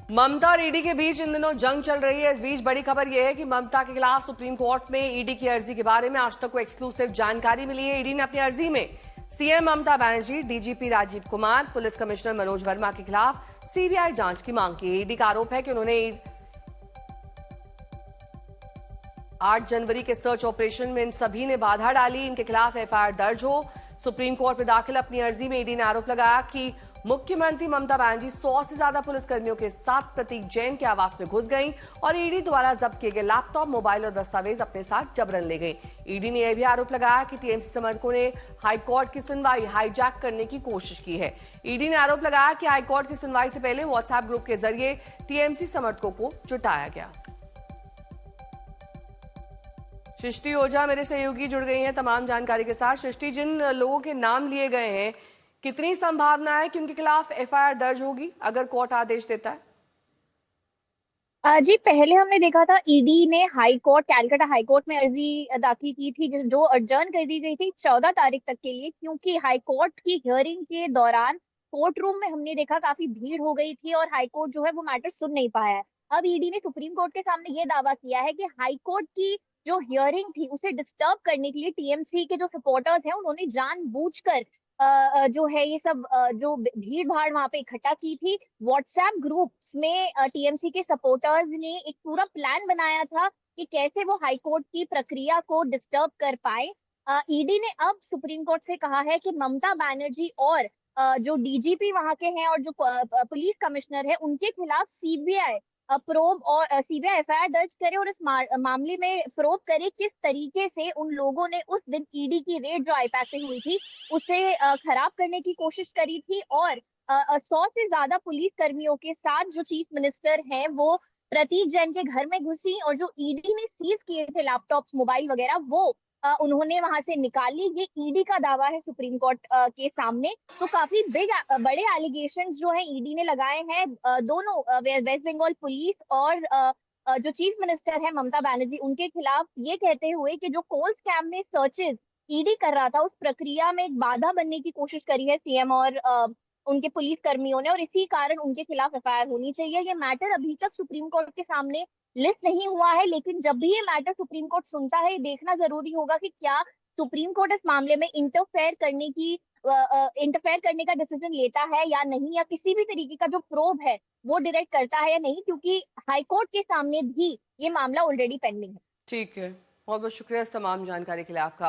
ममता और ईडी के बीच इन दिनों जंग चल रही है। इस बीच बड़ी खबर यह है कि ममता के खिलाफ सुप्रीम कोर्ट में ईडी की अर्जी के बारे में आज तक को एक्सक्लूसिव जानकारी मिली है। ईडी ने अपनी अर्जी में CM Mamata Banerjee, DGP Rajeev Kumar, police commissioner Manoj Verma के खिलाफ सीबीआई जांच की मांग की है। ईडी का आरोप है कि उन्होंने 8 जनवरी के सर्च ऑपरेशन में इन सभी ने बाधा डाली, इनके खिलाफ एफआईआर दर्ज हो। सुप्रीम कोर्ट में दाखिल अपनी अर्जी में ईडी ने आरोप लगाया कि मुख्यमंत्री ममता बनर्जी 100 से ज्यादा पुलिसकर्मियों के साथ प्रतीक जैन के आवास में घुस गईं और ईडी द्वारा जब्त किए गए लैपटॉप, मोबाइल और दस्तावेज अपने साथ जबरन ले गई। ईडी ने यह भी आरोप लगाया कि टीएमसी समर्थकों ने हाईकोर्ट की सुनवाई हाईजैक करने की कोशिश की है। ईडी ने आरोप लगाया कि हाईकोर्ट की सुनवाई से पहले व्हाट्सएप ग्रुप के जरिए टीएमसी समर्थकों को जुटाया गया। सृष्टि ओझा मेरे सहयोगी जुड़ गई हैं तमाम जानकारी के साथ। सृष्टि, जिन लोगों के नाम लिए गए हैं, कितनी संभावना है कि उनके खिलाफ एफआईआर दर्ज होगी अगर कोर्ट आदेश देता है? जी, पहले हमने देखा था ईडी ने कैलकाटा हाई कोर्ट में अर्जी दाखिल की थी जो अडजर्न कर दी गई थी 14 तारीख तक के लिए, क्योंकि हाई कोर्ट की हियरिंग के दौरान कोर्ट रूम में हमने देखा काफी भीड़ हो गई थी और हाई कोर्ट जो है वो मैटर सुन नहीं पाया है। अब ईडी ने सुप्रीम कोर्ट के सामने ये दावा किया है कि हाई कोर्ट की जो हियरिंग थी उसे डिस्टर्ब करने के लिए टीएमसी के जो सपोर्टर्स हैं उन्होंने जानबूझकर जो है ये सब जो भीड़ भाड़ वहां पे इकट्ठा की थी। व्हाट्सएप ग्रुप्स में टीएमसी के सपोर्टर्स ने एक पूरा प्लान बनाया था कि कैसे वो हाई कोर्ट की प्रक्रिया को डिस्टर्ब कर पाए। ईडी ने अब सुप्रीम कोर्ट से कहा है कि ममता बनर्जी और जो डीजीपी वहां के हैं और जो पुलिस कमिश्नर है उनके खिलाफ सीबीआई प्रोब और सीबीआई एफआईआर दर्ज करे और इस मामले में प्रोब करे किस तरीके से उन लोगों ने उस दिन ईडी की रेड जो आईपैक पे हुई थी उसे खराब करने की कोशिश करी थी और 100 से ज्यादा पुलिस कर्मियों के साथ जो चीफ मिनिस्टर हैं वो प्रतीक जैन के घर में घुसी और जो ईडी ने सीज किए थे लैपटॉप्स, मोबाइल वगैरह वो उन्होंने वहां से निकाल ली। ये ईडी का दावा है सुप्रीम कोर्ट के सामने। तो काफी बड़े एलिगेशन जो है ईडी ने लगाए हैं दोनों वेस्ट बंगाल पुलिस और जो चीफ मिनिस्टर है ममता बनर्जी उनके खिलाफ, ये कहते हुए कि जो कोल स्कैम में सर्चेज ईडी कर रहा था उस प्रक्रिया में एक बाधा बनने की कोशिश करी है सीएम और उनके पुलिस कर्मियों ने और इसी कारण उनके खिलाफ एफआईआर होनी चाहिए। ये मैटर अभी तक सुप्रीम कोर्ट के सामने लिस्ट नहीं हुआ है, लेकिन जब भी ये मैटर सुप्रीम कोर्ट सुनता है ये देखना जरूरी होगा कि क्या सुप्रीम कोर्ट इस मामले में इंटरफेयर करने का डिसीजन लेता है या नहीं, या किसी भी तरीके का जो प्रोब है वो डायरेक्ट करता है या नहीं, क्योंकि हाईकोर्ट के सामने भी ये मामला ऑलरेडी पेंडिंग है। ठीक है, बहुत बहुत शुक्रिया इस तमाम जानकारी के लिए आपका।